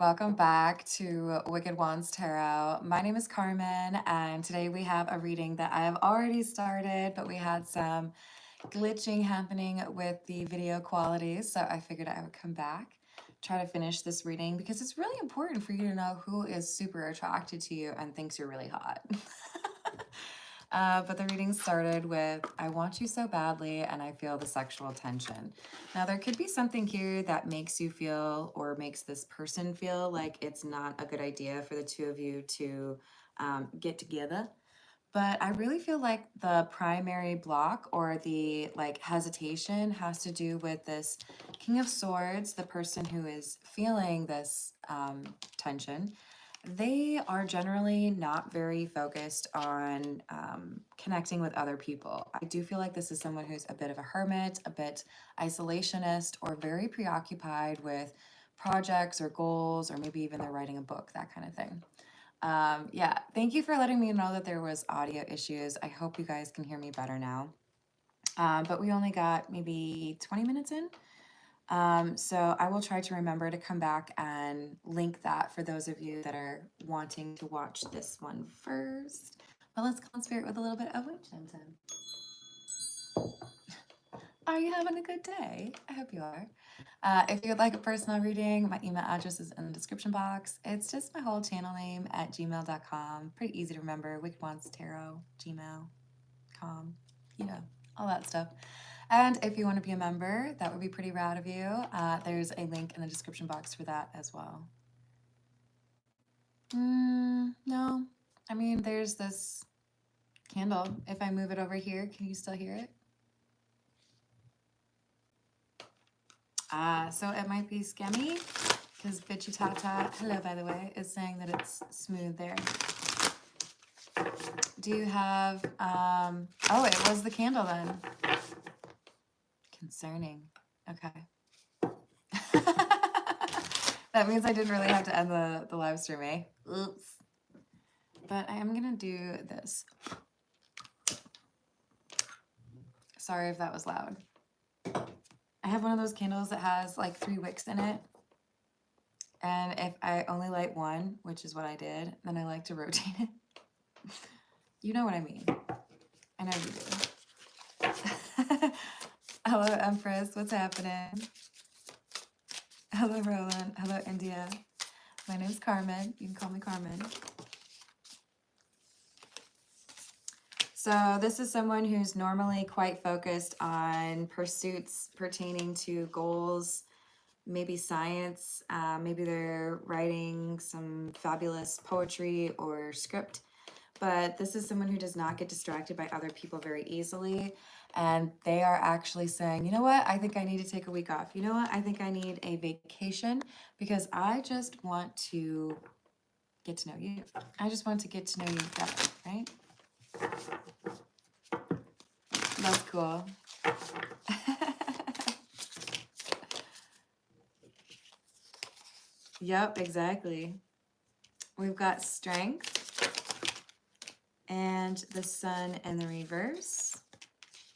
Welcome back to Wicked Wands Tarot. My name is Carmen, and today we have a reading that I have already started, but we had some glitching happening with the video quality, so I figured I would come back, try to finish this reading, because it's really important for you to know who is super attracted to you and thinks you're really hot. But the reading started with, I want you so badly, and I feel the sexual tension. Now, there could be something here that makes you feel, or makes this person feel like it's not a good idea for the two of you to get together. But I really feel like the primary block or the hesitation has to do with this King of Swords, the person who is feeling this tension. They are generally not very focused on connecting with other people. I do feel like this is someone who's a bit of a hermit, a bit isolationist, or very preoccupied with projects or goals, or maybe even they're writing a book, that kind of thing. Yeah, thank you for letting me know that there was audio issues. I hope you guys can hear me better now. But we only got maybe 20 minutes in. So I will try to remember to come back and link that for those of you that are wanting to watch this one first. But let's call in spirit with a little bit of wind chimes in. Are you having a good day? I hope you are. If you would like a personal reading, my email address is in the description box. It's just my whole channel name at gmail.com. Pretty easy to remember. Wicked Wands Tarot, gmail.com, all that stuff. And if you want to be a member, that would be pretty rad of you. There's a link in the description box for that as well. No, I mean, there's this candle. If I move it over here, can you still hear it? So it might be scammy, because Bitchy Tata, hello by the way, is saying that it's smooth there. Do you have, oh, it was the candle then. Concerning. Okay. That means I didn't really have to end the live stream, eh? Oops. But I am gonna do this. Sorry if that was loud. I have one of those candles that has like 3 wicks in it. And if I only light one, which is what I did, then I like to rotate it. You know what I mean. I know you do. Hello, Empress. What's happening? Hello, Roland. Hello, India. My name's Carmen. You can call me Carmen. So this is someone who's normally quite focused on pursuits pertaining to goals, maybe science, maybe they're writing some fabulous poetry or script, but this is someone who does not get distracted by other people very easily. And they are actually saying, you know what, I think I need to take a week off. You know what, I think I need a vacation because I just want to get to know you. I just want to get to know you better, right? That's cool. Yep, exactly. We've got strength and the sun in the reverse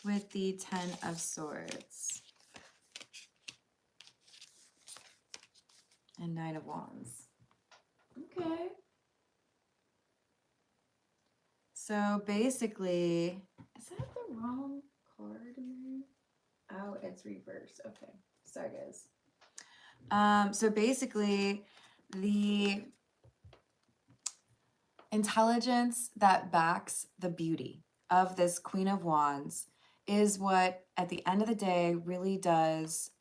with the 10 of swords and 9 of wands. Okay. So basically, is that the wrong card? Oh, it's reverse. Okay. Sorry, guys. So basically, the intelligence that backs the beauty of this Queen of Wands is what, at the end of the day, really does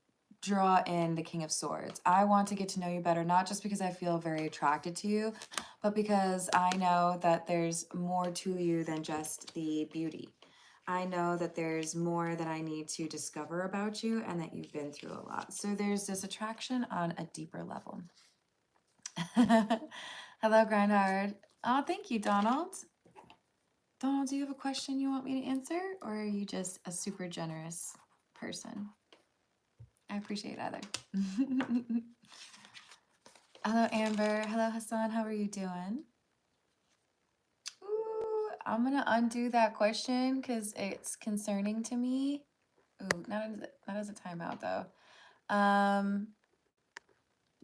draw in the King of Swords. I want to get to know you better, not just because I feel very attracted to you, but because I know that there's more to you than just the beauty. I know that there's more that I need to discover about you and that you've been through a lot. So there's this attraction on a deeper level. Hello, Grindhard. Oh, thank you, Donald. Donald, do you have a question you want me to answer, or are you just a super generous person? I appreciate either. Hello, Amber. Hello, Hassan. How are you doing? Ooh, I'm going to undo that question because it's concerning to me. Ooh, not as a timeout, though.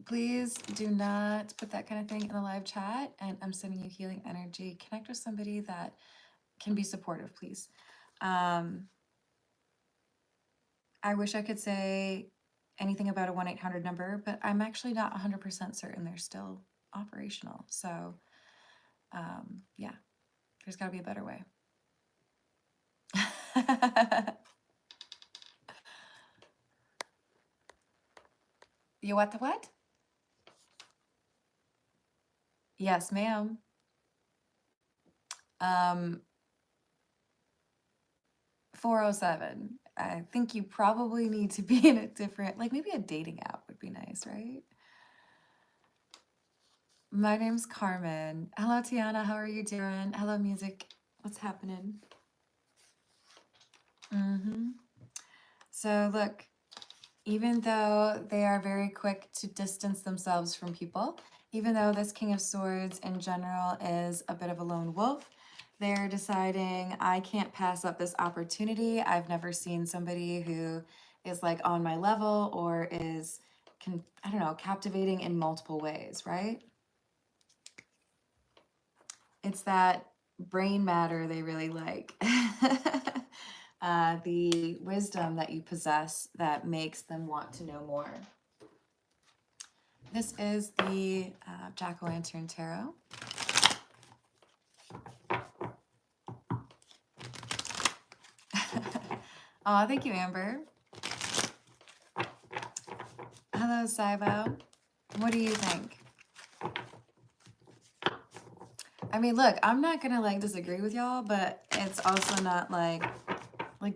Please do not put that kind of thing in the live chat. And I'm sending you healing energy. Connect with somebody that can be supportive, please. I wish I could say anything about a 1-800 number, but I'm actually not 100% certain they're still operational. So, yeah, there's got to be a better way. You what the what? Yes, ma'am. 407. I think you probably need to be in a different, like maybe a dating app would be nice, right? My name's Carmen. Hello, Tiana. How are you doing? Hello, music. What's happening? So look, even though they are very quick to distance themselves from people, even though this King of Swords in general is a bit of a lone wolf, they're deciding, I can't pass up this opportunity. I've never seen somebody who is like on my level or is, I don't know, captivating in multiple ways, right? It's that brain matter they really like. The wisdom that you possess that makes them want to know more. This is the Jack-o'-lantern Tarot. Oh, thank you, Amber. Hello, Saibo. What do you think? I mean, look, I'm not gonna like disagree with y'all, but it's also not like,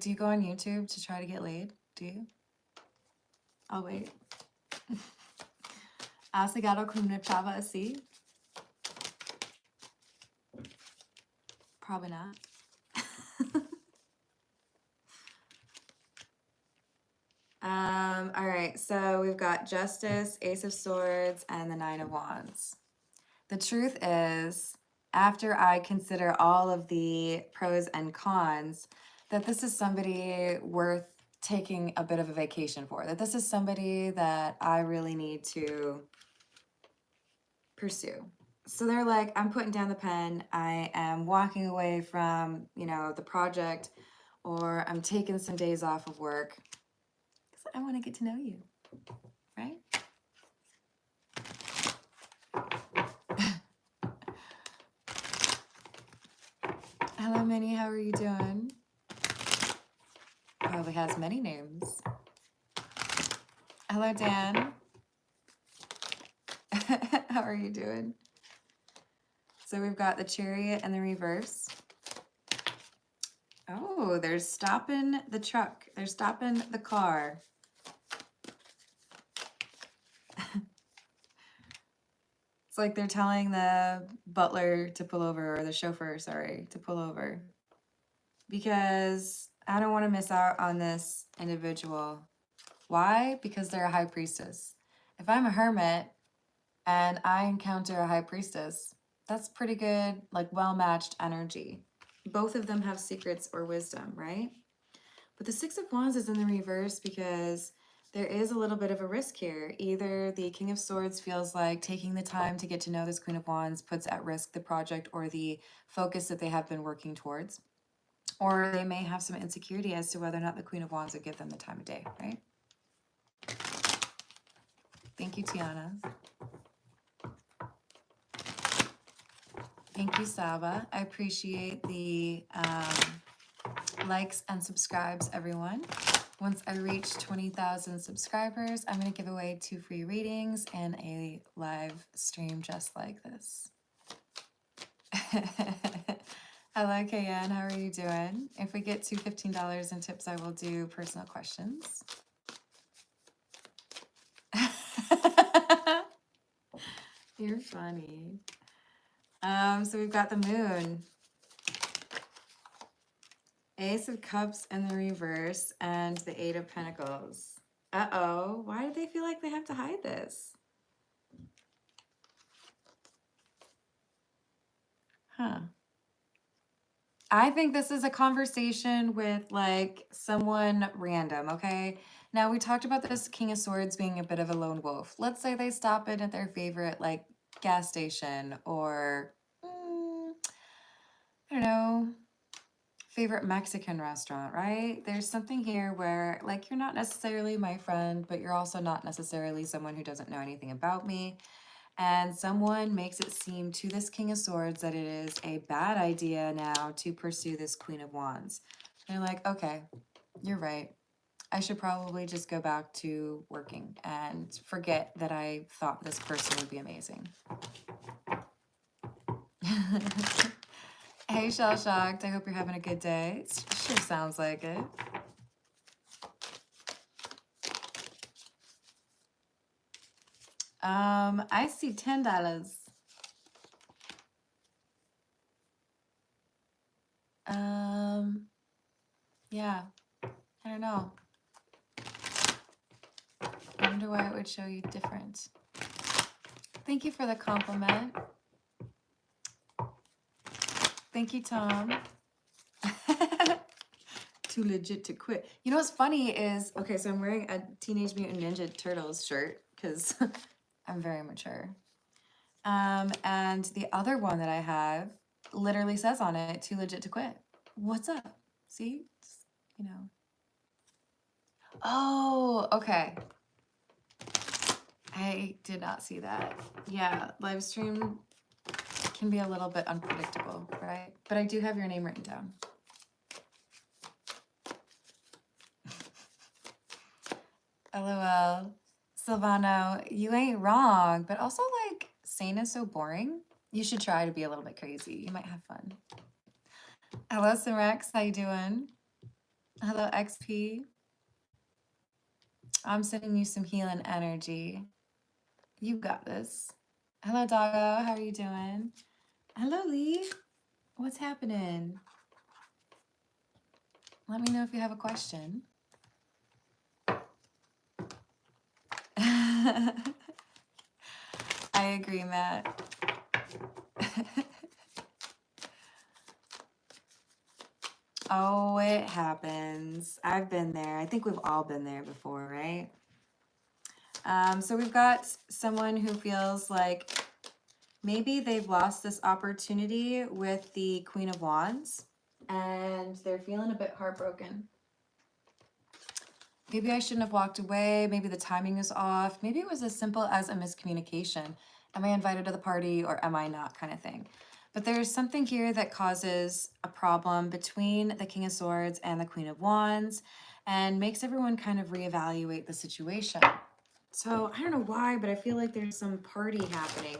do you go on YouTube to try to get laid? Do you? I'll wait. Ha chegado com uma chava assim? Probably not. All right, so we've got Justice, Ace of Swords, and the Nine of Wands. The truth is, after I consider all of the pros and cons, that this is somebody worth taking a bit of a vacation for, that this is somebody that I really need to pursue. So they're like, I'm putting down the pen, I am walking away from, the project, or I'm taking some days off of work because I want to get to know you, right? Hello, Minnie, how are you doing? Probably has many names. Hello, Dan. How are you doing? So we've got the Chariot and the reverse. Oh, they're stopping the truck. They're stopping the car. It's like they're telling the butler to pull over, or the chauffeur, sorry, to pull over. Because I don't want to miss out on this individual. Why? Because they're a high priestess. If I'm a hermit and I encounter a high priestess, that's pretty good, like well-matched energy. Both of them have secrets or wisdom, right? But the Six of Wands is in the reverse because there is a little bit of a risk here. Either the King of Swords feels like taking the time to get to know this Queen of Wands puts at risk the project or the focus that they have been working towards. Or they may have some insecurity as to whether or not the Queen of Wands would give them the time of day, right? Thank you, Tiana. Thank you, Saba. I appreciate the likes and subscribes, everyone. Once I reach 20,000 subscribers, I'm going to give away 2 free readings and a live stream just like this. Hello, KN. How are you doing? If we get to $15 in tips, I will do personal questions. You're funny. So we've got the moon, Ace of Cups in the reverse, and the Eight of Pentacles. Uh-oh, why do they feel like they have to hide this? Huh. I think this is a conversation with like someone random, okay? Now we talked about this King of Swords being a bit of a lone wolf. Let's say they stop in at their favorite like gas station or I don't know, favorite Mexican restaurant, right? There's something here where like you're not necessarily my friend, but you're also not necessarily someone who doesn't know anything about me. And someone makes it seem to this King of Swords that it is a bad idea now to pursue this Queen of Wands. They're like, okay, you're right. I should probably just go back to working and forget that I thought this person would be amazing. Hey, Shell Shocked. I hope you're having a good day. It sure sounds like it. I see $10. Yeah, I don't know. I wonder why it would show you different. Thank you for the compliment. Thank you, Tom. Too legit to quit. You know what's funny is, okay, so I'm wearing a Teenage Mutant Ninja Turtles shirt because I'm very mature. And the other one that I have literally says on it, too legit to quit. What's up? See? It's, you know. Oh, okay. I did not see that. Yeah, live stream can be a little bit unpredictable, right? But I do have your name written down. LOL. Silvano, you ain't wrong, but also like sane is so boring. You should try to be a little bit crazy. You might have fun. Hello, Simrex. How you doing? Hello, XP. I'm sending you some healing energy. You got this. Hello, Doggo. How are you doing? Hello, Lee. What's happening? Let me know if you have a question. I agree, Matt. Oh, it happens. I've been there. I think we've all been there before, right? So we've got someone who feels like maybe they've lost this opportunity with the Queen of Wands and they're feeling a bit heartbroken. Maybe I shouldn't have walked away. Maybe the timing is off. Maybe it was as simple as a miscommunication. Am I invited to the party or am I not, kind of thing. But there's something here that causes a problem between the King of Swords and the Queen of Wands and makes everyone kind of reevaluate the situation. So I don't know why, but I feel like there's some party happening.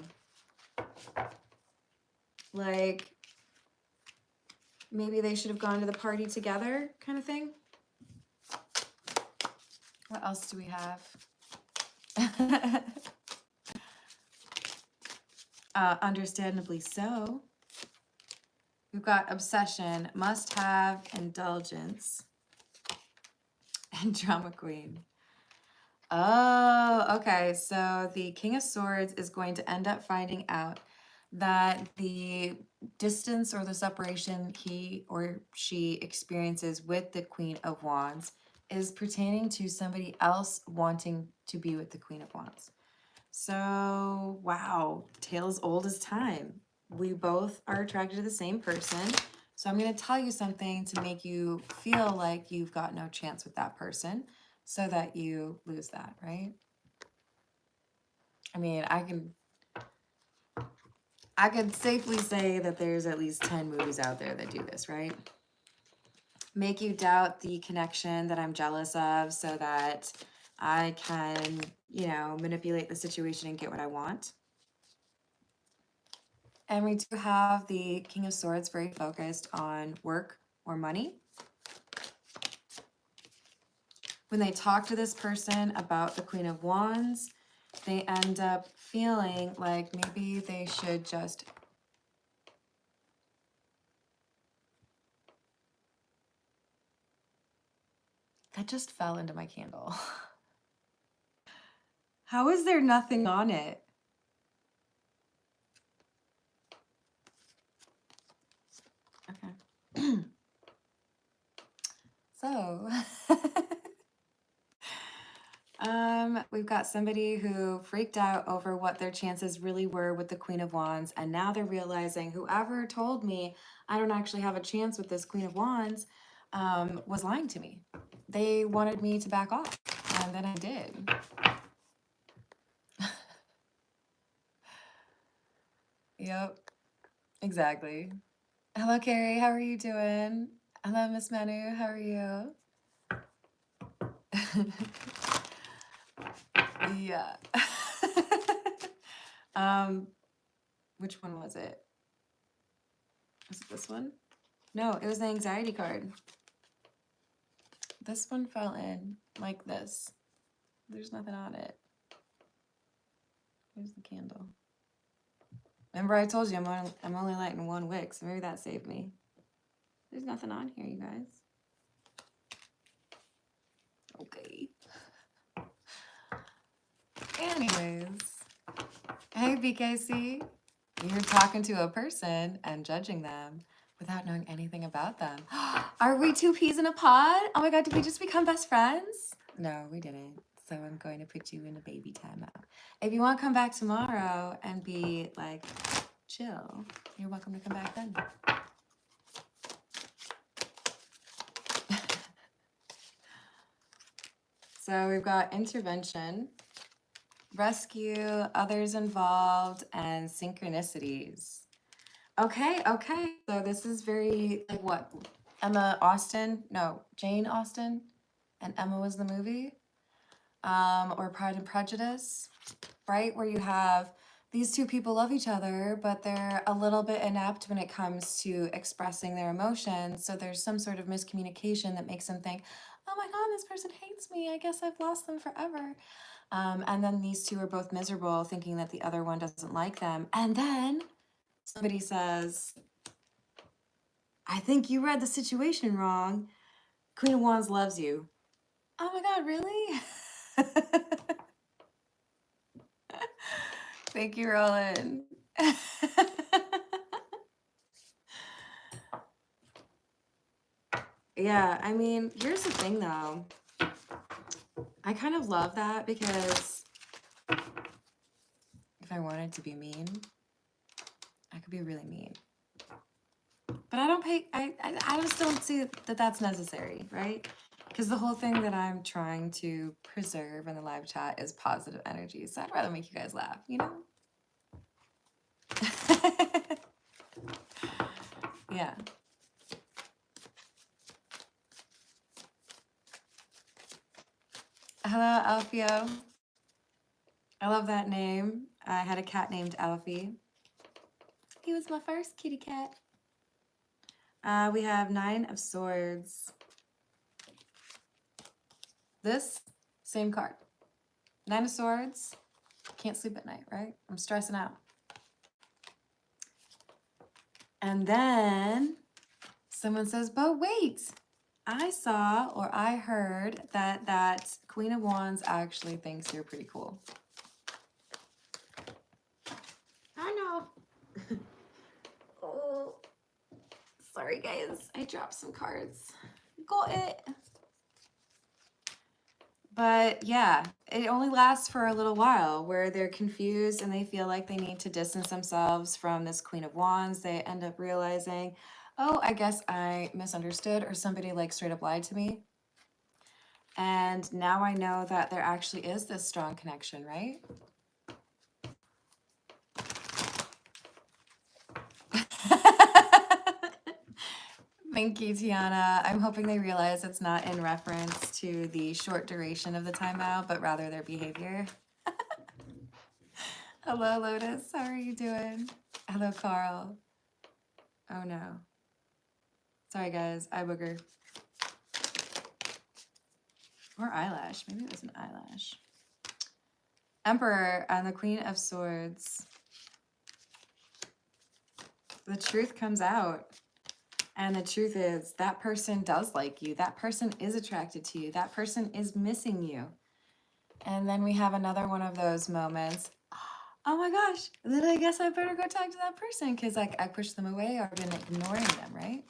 Like maybe they should have gone to the party together, kind of thing. What else do we have? Understandably so. We've got obsession, must have, indulgence, and drama queen. Oh, okay. So the King of Swords is going to end up finding out that the distance or the separation he or she experiences with the Queen of Wands is pertaining to somebody else wanting to be with the Queen of Wands. So, wow, tale's old as time. We both are attracted to the same person. So I'm going to tell you something to make you feel like you've got no chance with that person so that you lose that, right? I mean, I could safely say that there's at least 10 movies out there that do this, right? Make you doubt the connection that I'm jealous of so that I can, you know, manipulate the situation and get what I want. And we do have the King of Swords very focused on work or money. When they talk to this person about the Queen of Wands, they end up feeling like maybe they should just that just fell into my candle. How is there nothing on it? Okay. So, we've got somebody who freaked out over what their chances really were with the Queen of Wands, and now they're realizing whoever told me I don't actually have a chance with this Queen of Wands was lying to me. They wanted me to back off, and then I did. Yep, exactly. Hello, Carrie. How are you doing? Hello, Miss Manu. How are you? Yeah. Which one was it? Was it this one? No, it was the anxiety card. This one fell in like this. There's nothing on it. Here's the candle. Remember I told you I'm only lighting one wick, so maybe that saved me. There's nothing on here, you guys. Okay. Anyways. Hey, BKC. You're talking to a person and judging them without knowing anything about them. Are we two peas in a pod? Oh my God, did we just become best friends? No, we didn't. So I'm going to put you in a baby timeout. If you want to come back tomorrow and be like chill, you're welcome to come back then. So we've got intervention, rescue, others involved, and synchronicities. Okay. So this is very, like what? Emma Austen? No, Jane Austen? And Emma was the movie? Or Pride and Prejudice, right? Where you have these two people love each other, but they're a little bit inept when it comes to expressing their emotions. So there's some sort of miscommunication that makes them think, oh my God, this person hates me. I guess I've lost them forever. And then these two are both miserable, thinking that the other one doesn't like them. And then somebody says, I think you read the situation wrong. Queen of Wands loves you. Oh my God, really? Thank you, Roland. Yeah, I mean, here's the thing though. I kind of love that because if I wanted to be mean, I could be really mean. But I don't pay, I just don't see that that's necessary, right? Because the whole thing that I'm trying to preserve in the live chat is positive energy. So I'd rather make you guys laugh, you know? Yeah. Hello, Alfio. I love that name. I had a cat named Alfie. He was my first kitty cat. We have 9 of Swords. This, same card. 9 of Swords. Can't sleep at night, right? I'm stressing out. And then someone says, but wait, I saw or I heard that Queen of Wands actually thinks you're pretty cool. I know. Oh, sorry guys, I dropped some cards. Got it. But yeah, it only lasts for a little while where they're confused and they feel like they need to distance themselves from this Queen of Wands. They end up realizing, oh, I guess I misunderstood or somebody like straight up lied to me. And now I know that there actually is this strong connection, right? Thank you, Tiana. I'm hoping they realize it's not in reference to the short duration of the timeout, but rather their behavior. Hello, Lotus. How are you doing? Hello, Carl. Oh, no. Sorry, guys. Eye booger. Or eyelash. Maybe it was an eyelash. Emperor and the Queen of Swords. The truth comes out. And the truth is, that person does like you. That person is attracted to you. That person is missing you. And then we have another one of those moments. Oh my gosh, then I guess I better go talk to that person because like I pushed them away or been ignoring them, right?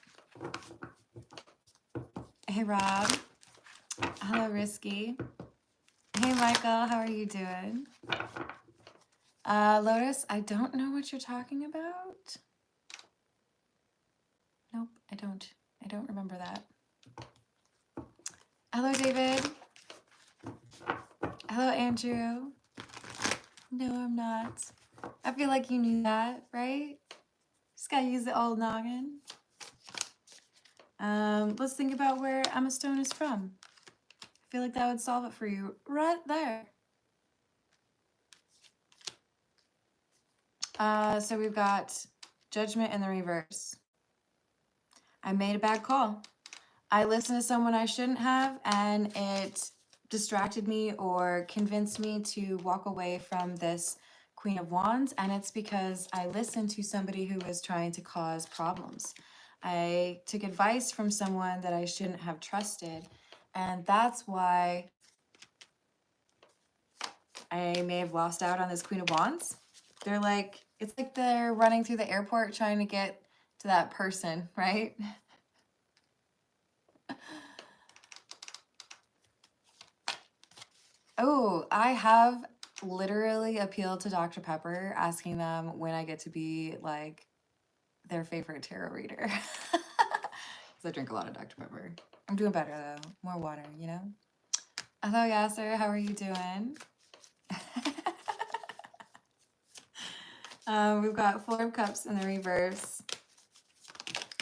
Hey, Rob. Hello, Risky. Hey, Michael. How are you doing? Lotus, I don't know what you're talking about. Nope, I don't. I don't remember that. Hello, David. Hello, Andrew. No, I'm not. I feel like you knew that, right? Just gotta use the old noggin. Let's think about where Emma Stone is from. I feel like that would solve it for you right there. So we've got Judgment in the reverse. I made a bad call. I listened to someone I shouldn't have, and it distracted me or convinced me to walk away from this Queen of Wands, and it's because I listened to somebody who was trying to cause problems. I took advice from someone that I shouldn't have trusted, and that's why I may have lost out on this Queen of Wands. They're like, it's like they're running through the airport trying to get to that person, right? Oh, I have literally appealed to Dr. Pepper, asking them when I get to be like their favorite tarot reader. Because I drink a lot of Dr. Pepper. I'm doing better though. More water, you know? Hello, Yasser. How are you doing? We've got Four of Cups in the reverse.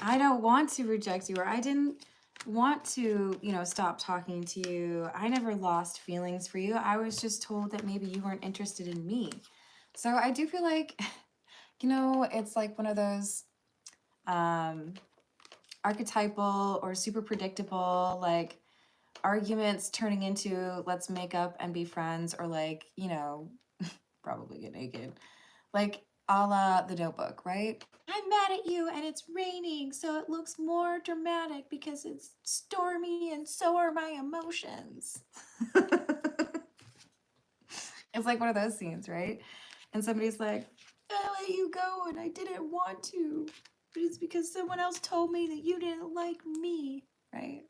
I don't want to reject you, or I didn't want to, stop talking to you. I never lost feelings for you. I was just told that maybe you weren't interested in me. So I do feel like, it's like one of those archetypal or super predictable, like arguments turning into let's make up and be friends, or like, probably get naked. Like a la The Notebook, right? I'm mad at you and it's raining, so it looks more dramatic because it's stormy and so are my emotions. It's like one of those scenes, right? And somebody's like, I let you go and I didn't want to, but it's because someone else told me that you didn't like me, right?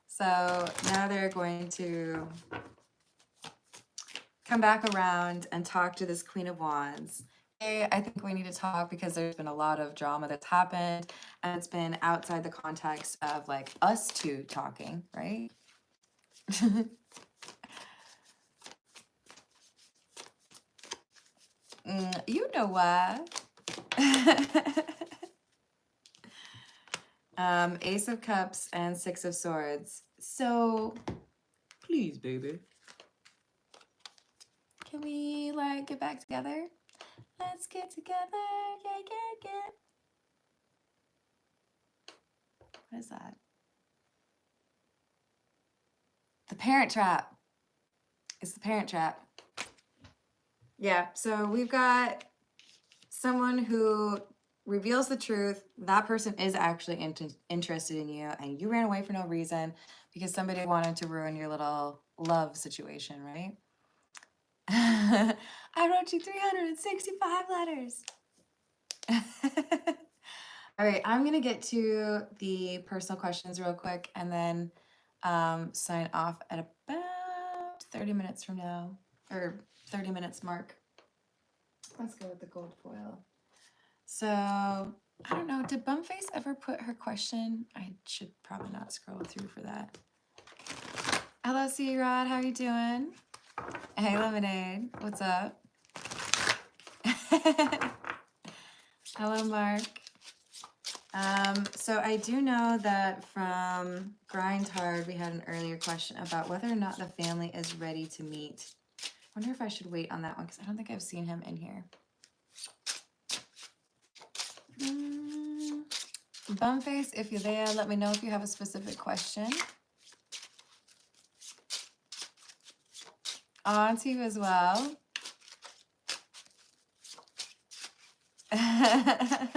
So now they're going to come back around and talk to this Queen of Wands. Hey, I think we need to talk because there's been a lot of drama that's happened, and it's been outside the context of like us two talking, right? You know why. Ace of Cups and Six of Swords. So, please, baby. Can we like get back together? Let's get together. Yeah. What is that? The Parent Trap. It's the Parent Trap. Yeah, so we've got someone who reveals the truth. That person is actually interested in you, and you ran away for no reason because somebody wanted to ruin your little love situation, right? I wrote you 365 letters. All right, I'm going to get to the personal questions real quick and then sign off at about 30 minutes from now, or 30 minutes mark. Let's go with the gold foil. So, I don't know, did Bumface ever put her question? I should probably not scroll through for that. Hello, C-Rod, how are you doing? Hey, Lemonade, what's up? Hello, Mark. So I do know that from Grind Hard, we had an earlier question about whether or not the family is ready to meet. I wonder if I should wait on that one because I don't think I've seen him in here. Bumface, if you're there, let me know if you have a specific question. On to you as well. I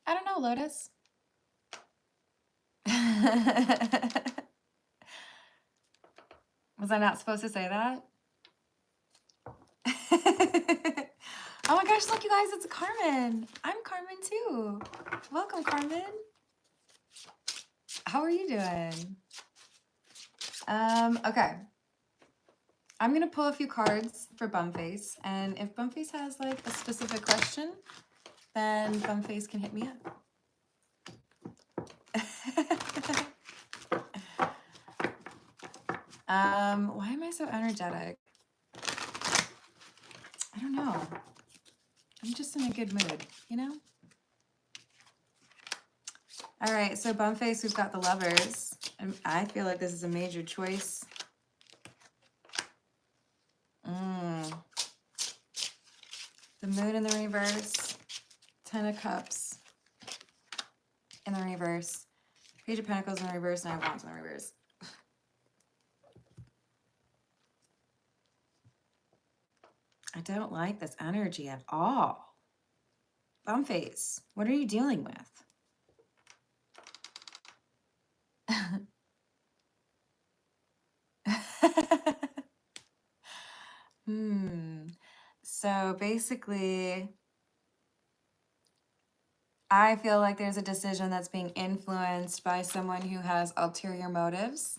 don't know, Lotus. Was I not supposed to say that? Oh my gosh, look, you guys, it's Carmen. I'm Carmen too. Welcome, Carmen. How are you doing? Okay. I'm going to pull a few cards for Bumface, and if Bumface has like a specific question, then Bumface can hit me up. Why am I so energetic? I don't know. I'm just in a good mood, you know? All right, so Bumface, we've got the Lovers. And I feel like this is a major choice. The Moon in the reverse. 10 of Cups in the reverse. Page of Pentacles in the reverse, Nine of Wands in the reverse. I don't like this energy at all. Bumface, what are you dealing with? So basically, I feel like there's a decision that's being influenced by someone who has ulterior motives.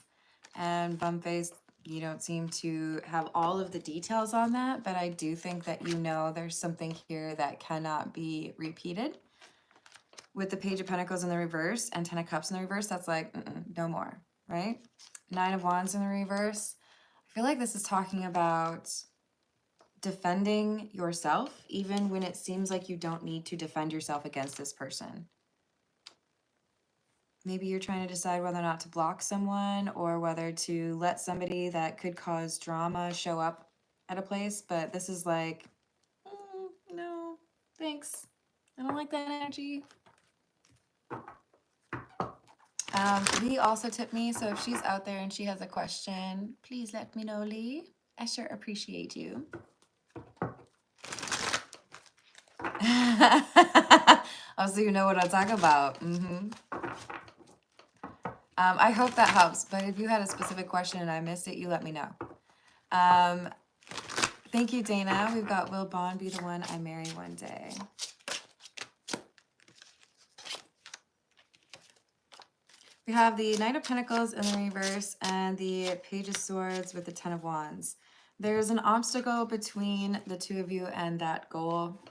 And Bumface, you don't seem to have all of the details on that, but I do think that you know there's something here that cannot be repeated. With the Page of Pentacles in the reverse and 10 of Cups in the reverse, that's like, no more, right? 9 of Wands in the reverse. I feel like this is talking about defending yourself, even when it seems like you don't need to defend yourself against this person. Maybe you're trying to decide whether or not to block someone or whether to let somebody that could cause drama show up at a place, but this is like, no, thanks. I don't like that energy. Lee also tipped me, so if she's out there and she has a question, please let me know, Lee. I sure appreciate you. Oh, so you know what I'm talking about. I hope that helps, but if you had a specific question and I missed it, you let me know. Thank you, Dana. We've got Will Bond be the one I marry one day. We have the Knight of Pentacles in the reverse and the Page of Swords with the 10 of Wands. There's an obstacle between the two of you and that goal.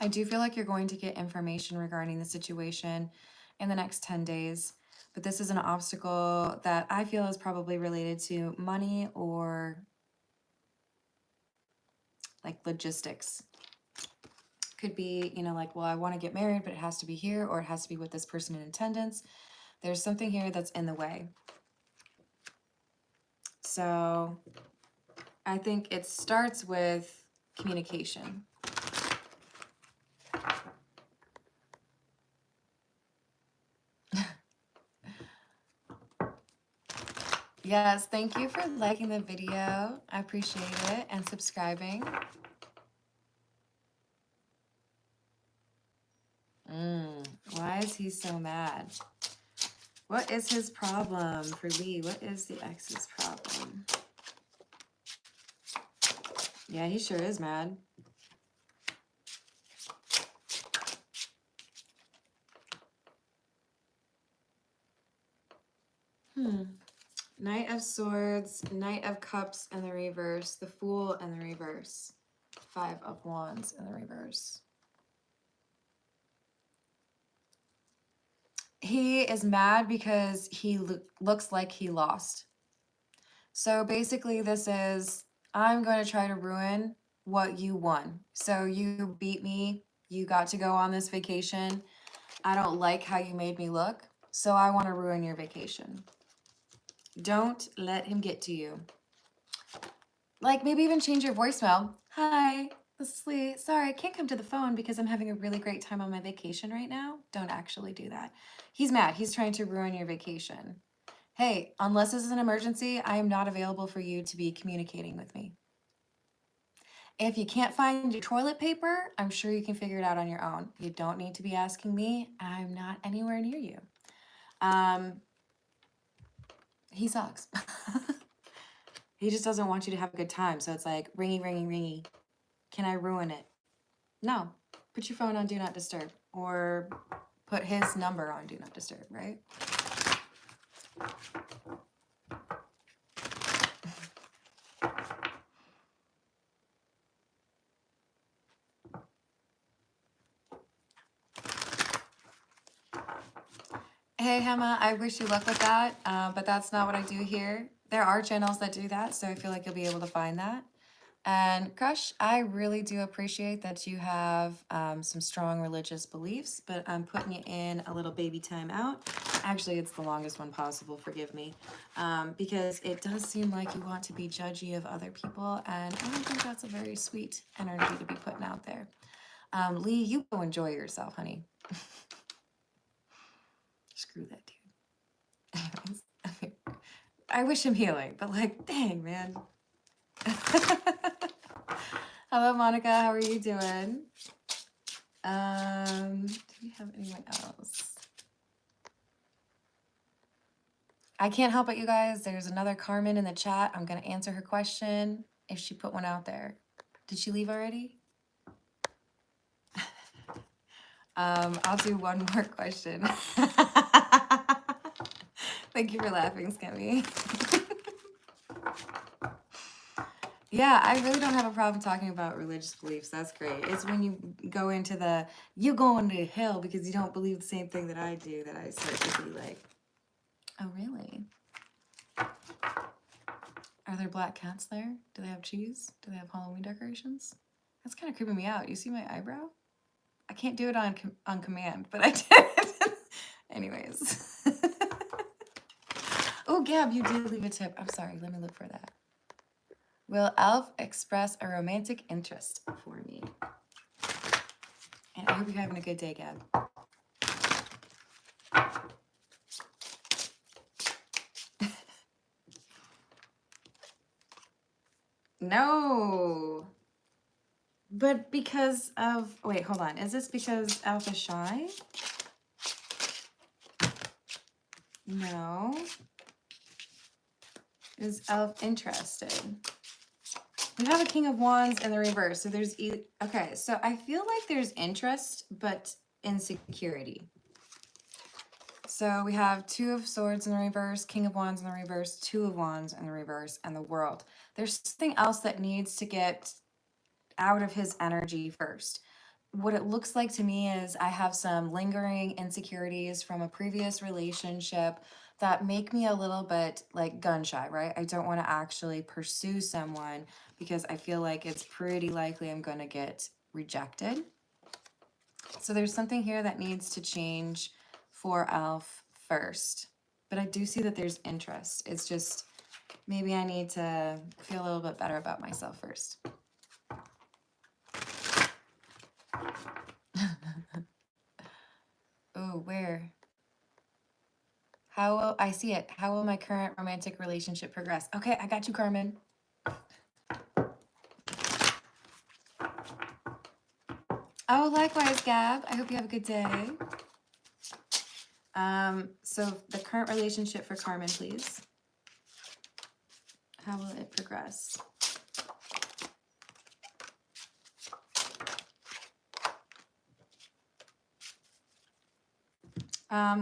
I do feel like you're going to get information regarding the situation in the next 10 days. But this is an obstacle that I feel is probably related to money or like logistics. Could be, you know, like, well, I want to get married, but it has to be here, or it has to be with this person in attendance. There's something here that's in the way. So I think it starts with communication. Yes, thank you for liking the video. I appreciate it, and subscribing. Why is he so mad? What is his problem for Lee? What is the ex's problem? Yeah, he sure is mad. Knight of Swords, Knight of Cups in the reverse, the Fool in the reverse, 5 of Wands in the reverse. He is mad because he looks like he lost. So basically this is, I'm going to try to ruin what you won. So you beat me. You got to go on this vacation. I don't like how you made me look. So I want to ruin your vacation. Don't let him get to you. Like, maybe even change your voicemail. Hi, this is Lee. Sorry, I can't come to the phone because I'm having a really great time on my vacation right now. Don't actually do that. He's mad. He's trying to ruin your vacation. Hey, unless this is an emergency, I am not available for you to be communicating with me. If you can't find your toilet paper, I'm sure you can figure it out on your own. You don't need to be asking me. I'm not anywhere near you. He sucks. He just doesn't want you to have a good time. So it's like, ringy, ringy, ringy. Can I ruin it? No. Put your phone on Do Not Disturb. Or put his number on Do Not Disturb, right? Hey, Hema, I wish you luck with that, but that's not what I do here. There are channels that do that, so I feel like you'll be able to find that. And Crush, I really do appreciate that you have some strong religious beliefs, but I'm putting you in a little baby time out. Actually, it's the longest one possible, forgive me, because it does seem like you want to be judgy of other people, and I don't think that's a very sweet energy to be putting out there. Lee, you go enjoy yourself, honey. Screw that dude. Anyways, I wish him healing, but like, dang, man. Hello, Monica. How are you doing? Do we have anyone else? I can't help it, you guys. There's another Carmen in the chat. I'm going to answer her question if she put one out there. Did she leave already? I'll do one more question. Thank you for laughing, Skemmy. Yeah, I really don't have a problem talking about religious beliefs. That's great. It's when you go into the, you're going to hell because you don't believe the same thing that I do, that I start to be like, oh, really? Are there black cats there? Do they have cheese? Do they have Halloween decorations? That's kind of creeping me out. You see my eyebrow? I can't do it on command, but I did. Anyways. Oh, Gab, you did leave a tip. I'm sorry. Let me look for that. Will Elf express a romantic interest for me? And I hope you're having a good day, Gab. No. But because of, wait, hold on. Is this because Elf is shy? No. Is Elf interested? We have a King of Wands in the reverse. So there's, okay, so I feel like there's interest, but insecurity. So we have Two of Swords in the reverse, King of Wands in the reverse, Two of Wands in the reverse, and the World. There's something else that needs to get out of his energy first. What it looks like to me is I have some lingering insecurities from a previous relationship that make me a little bit like gun shy, right? I don't want to actually pursue someone because I feel like it's pretty likely I'm going to get rejected. So there's something here that needs to change for Elf first. But I do see that there's interest. It's just maybe I need to feel a little bit better about myself first. Oh, where? How will, I see it. How will my current romantic relationship progress? Okay, I got you, Carmen. Oh, likewise, Gab. I hope you have a good day. So the current relationship for Carmen, please. How will it progress?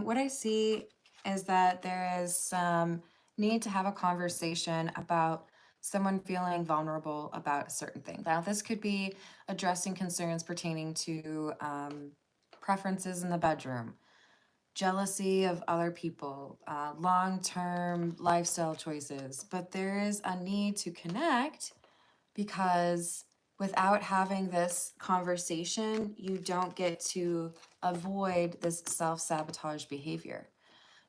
What I see is that there is some need to have a conversation about someone feeling vulnerable about a certain thing. Now, this could be addressing concerns pertaining to preferences in the bedroom, jealousy of other people, long-term lifestyle choices. But there is a need to connect because without having this conversation, you don't get to avoid this self-sabotage behavior.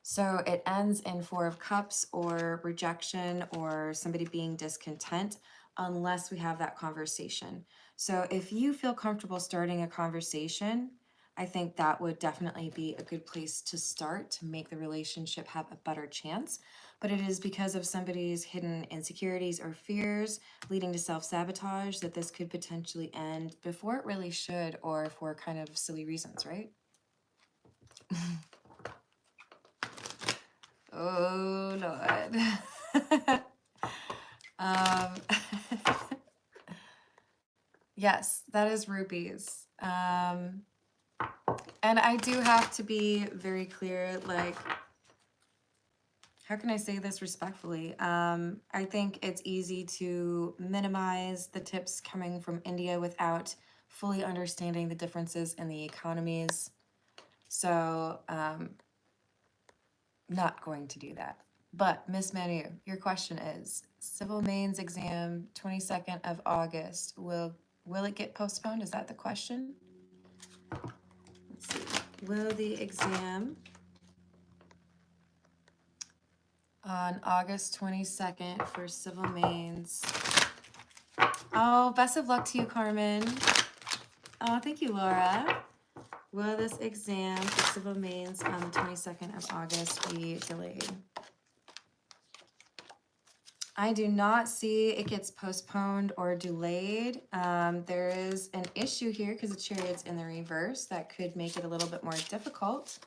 So it ends in Four of Cups or rejection or somebody being discontent unless we have that conversation. So if you feel comfortable starting a conversation, I think that would definitely be a good place to start to make the relationship have a better chance. But it is because of somebody's hidden insecurities or fears leading to self-sabotage that this could potentially end before it really should, or for kind of silly reasons, right? Oh, Lord. Yes, that is rupees. And I do have to be very clear, like, how can I say this respectfully? I think it's easy to minimize the tips coming from India without fully understanding the differences in the economies. So, not going to do that. But Miss Manu, your question is, civil mains exam 22nd of August, will it get postponed? Is that the question? Let's see. Will the exam on August 22nd for civil mains? Oh, best of luck to you, Carmen. Oh, thank you, Laura. Will this exam for civil mains on the 22nd of August be delayed? I do not see it gets postponed or delayed. There is an issue here because the chariot's in the reverse that could make it a little bit more difficult.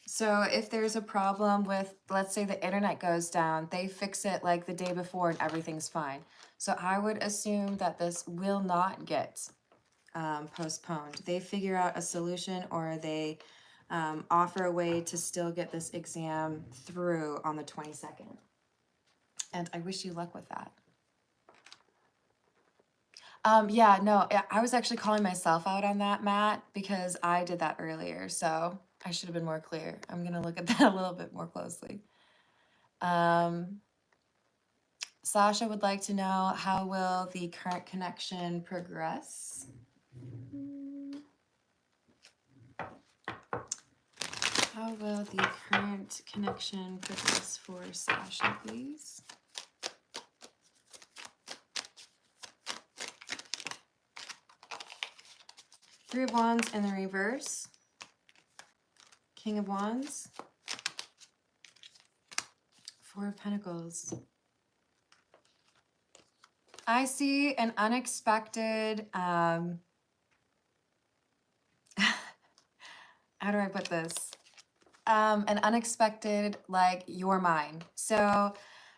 So if there's a problem with, let's say the internet goes down, they fix it like the day before and everything's fine. So I would assume that this will not get postponed. They figure out a solution, or they offer a way to still get this exam through on the 22nd. And I wish you luck with that. Yeah, no, I was actually calling myself out on that, Matt, because I did that earlier. So I should have been more clear. I'm going to look at that a little bit more closely. Sasha would like to know, how will the current connection progress? How will the current connection progress for Sasha, please? Three of Wands in the reverse. King of Wands. Four of Pentacles. I see an unexpected, how do I put this? An unexpected, like, you're mine. So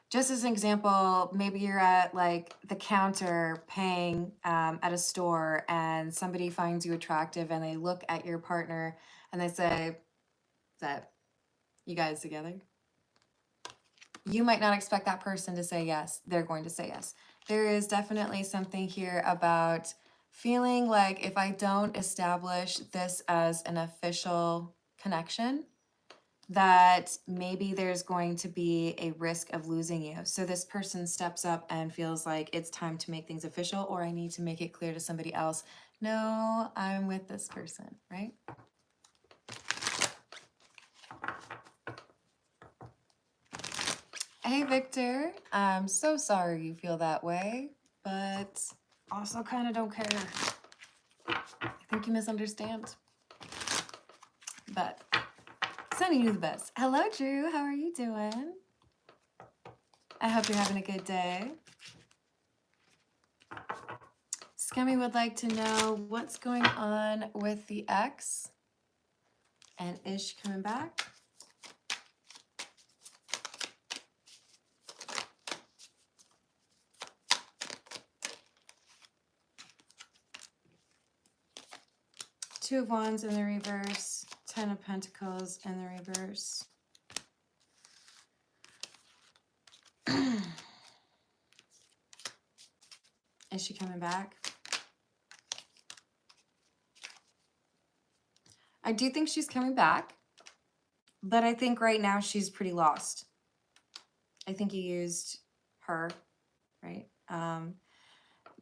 just as an example, maybe you're at like the counter paying at a store, and somebody finds you attractive and they look at your partner and they say, "Is that you guys together?" You might not expect that person to say yes. They're going to say yes. There is definitely something here about feeling like if I don't establish this as an official connection, that maybe there's going to be a risk of losing you. So this person steps up and feels like it's time to make things official, or I need to make it clear to somebody else, no, I'm with this person, right? Hey, Victor, I'm so sorry you feel that way, but also kind of don't care. I think you misunderstand. But sending you the best. Hello, Drew. How are you doing? I hope you're having a good day. Scummy would like to know what's going on with the ex, and is she coming back? Two of Wands in the reverse, 10 of Pentacles in the reverse. Is she coming back? I do think she's coming back, but I think right now she's pretty lost. I think you used her, right?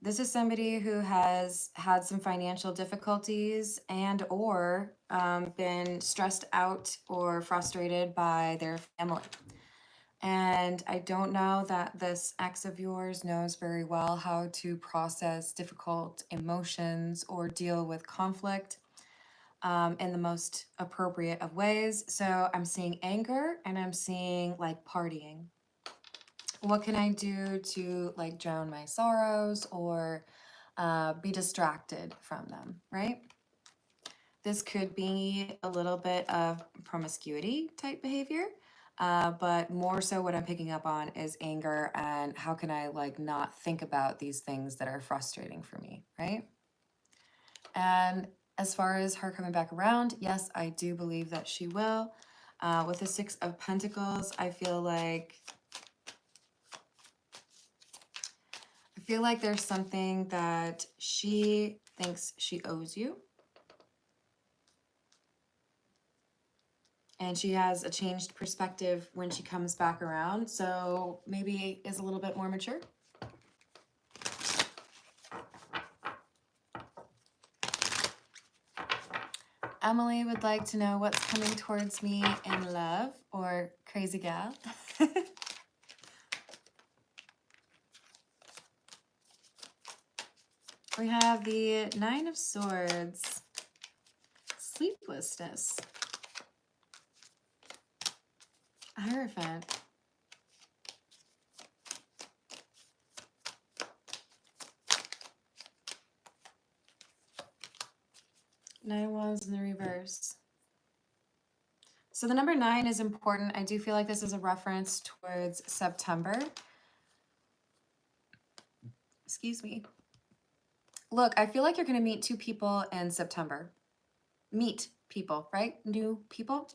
This is somebody who has had some financial difficulties and or been stressed out or frustrated by their family. And I don't know that this ex of yours knows very well how to process difficult emotions or deal with conflict in the most appropriate of ways. So I'm seeing anger, and I'm seeing like partying. What can I do to like drown my sorrows or be distracted from them, right? This could be a little bit of promiscuity type behavior. But more so what I'm picking up on is anger and how can I like not think about these things that are frustrating for me, right? And as far as her coming back around, yes, I do believe that she will. With the Six of Pentacles, I feel like there's something that she thinks she owes you. And she has a changed perspective when she comes back around. So maybe is a little bit more mature. Emily would like to know what's coming towards me in love, or crazy gal. We have the Nine of Swords, sleeplessness, Hierophant, Nine of Wands in the reverse. So the number 9 is important. I do feel like this is a reference towards September. Excuse me. Look, I feel like you're going to meet 2 people in September. Meet people, right? New people.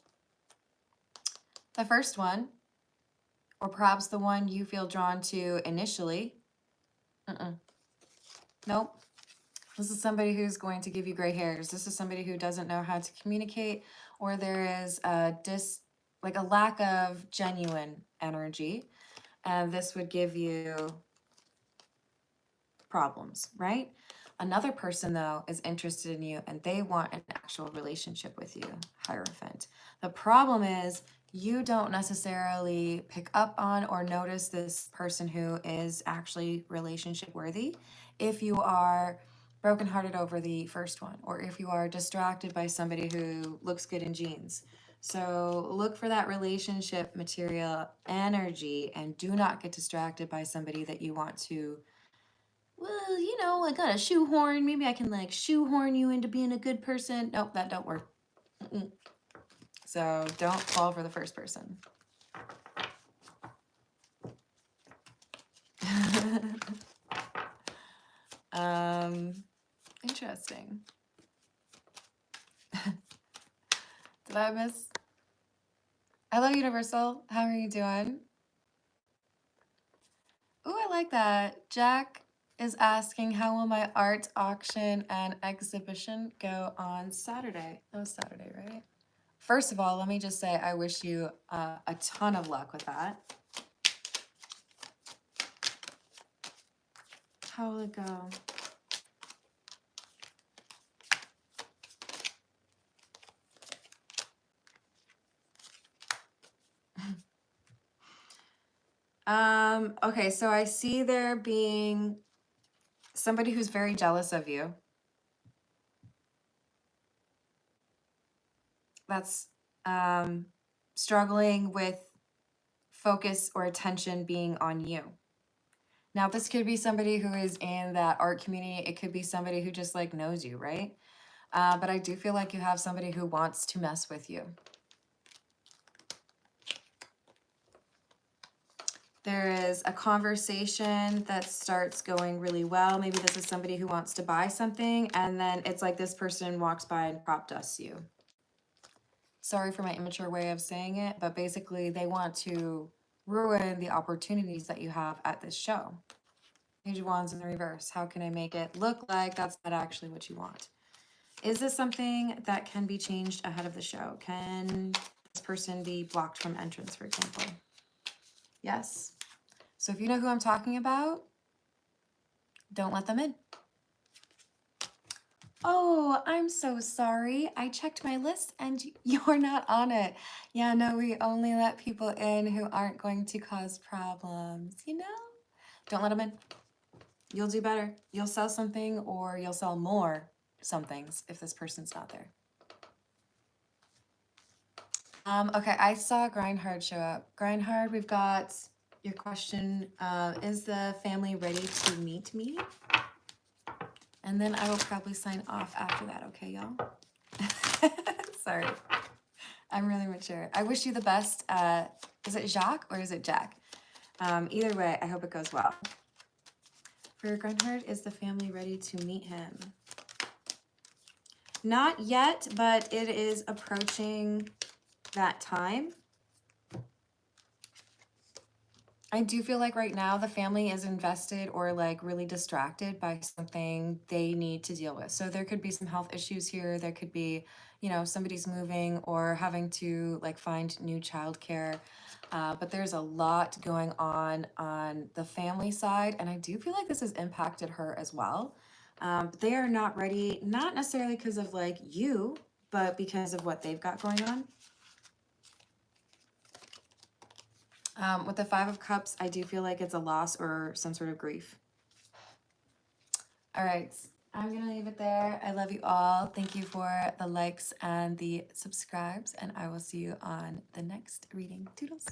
The first one, or perhaps the one you feel drawn to initially. Nope. This is somebody who's going to give you gray hairs. This is somebody who doesn't know how to communicate, or there is a lack of genuine energy. And this would give you problems, right? Another person, though, is interested in you and they want an actual relationship with you, Hierophant. The problem is you don't necessarily pick up on or notice this person who is actually relationship worthy if you are brokenhearted over the first one, or if you are distracted by somebody who looks good in jeans. So look for that relationship material energy and do not get distracted by somebody that you want to, well, you know, I got a shoehorn. Maybe I can like shoehorn you into being a good person. Nope, that don't work. So don't fall for the first person. Interesting. Did I miss? Hello, Universal. How are you doing? Ooh, I like that. Jack is asking, how will my art auction and exhibition go on Saturday? That was Saturday, right? First of all, let me just say I wish you a ton of luck with that. How will it go? Okay, so I see there being somebody who's very jealous of you. That's struggling with focus or attention being on you. Now, this could be somebody who is in that art community. It could be somebody who just like knows you, right? But I do feel like you have somebody who wants to mess with you. There is a conversation that starts going really well. Maybe this is somebody who wants to buy something, and then it's like this person walks by and crop dusts you. Sorry for my immature way of saying it, but basically they want to ruin the opportunities that you have at this show. Page of Wands in the reverse. How can I make it look like that's not actually what you want? Is this something that can be changed ahead of the show? Can this person be blocked from entrance, for example? Yes. So if you know who I'm talking about, don't let them in. Oh, I'm so sorry. I checked my list and you're not on it. Yeah, no, we only let people in who aren't going to cause problems, you know? Don't let them in. You'll do better. You'll sell something, or you'll sell more somethings if this person's not there. Okay, I saw Grindhard show up. Grindhard, we've got your question. Is the family ready to meet me? And then I will probably sign off after that, okay, y'all? Sorry. I'm really mature. I wish you the best. Is it Jacques or is it Jack? Either way, I hope it goes well. For Grunhard, is the family ready to meet him? Not yet, but it is approaching that time. I do feel like right now the family is invested or like really distracted by something they need to deal with. So there could be some health issues here. There could be, you know, somebody's moving or having to like find new childcare. But there's a lot going on the family side. And I do feel like this has impacted her as well. But they are not ready, not necessarily because of like you, but because of what they've got going on. With the Five of Cups, I do feel like it's a loss or some sort of grief. All right, I'm going to leave it there. I love you all. Thank you for the likes and the subscribes, and I will see you on the next reading. Toodles.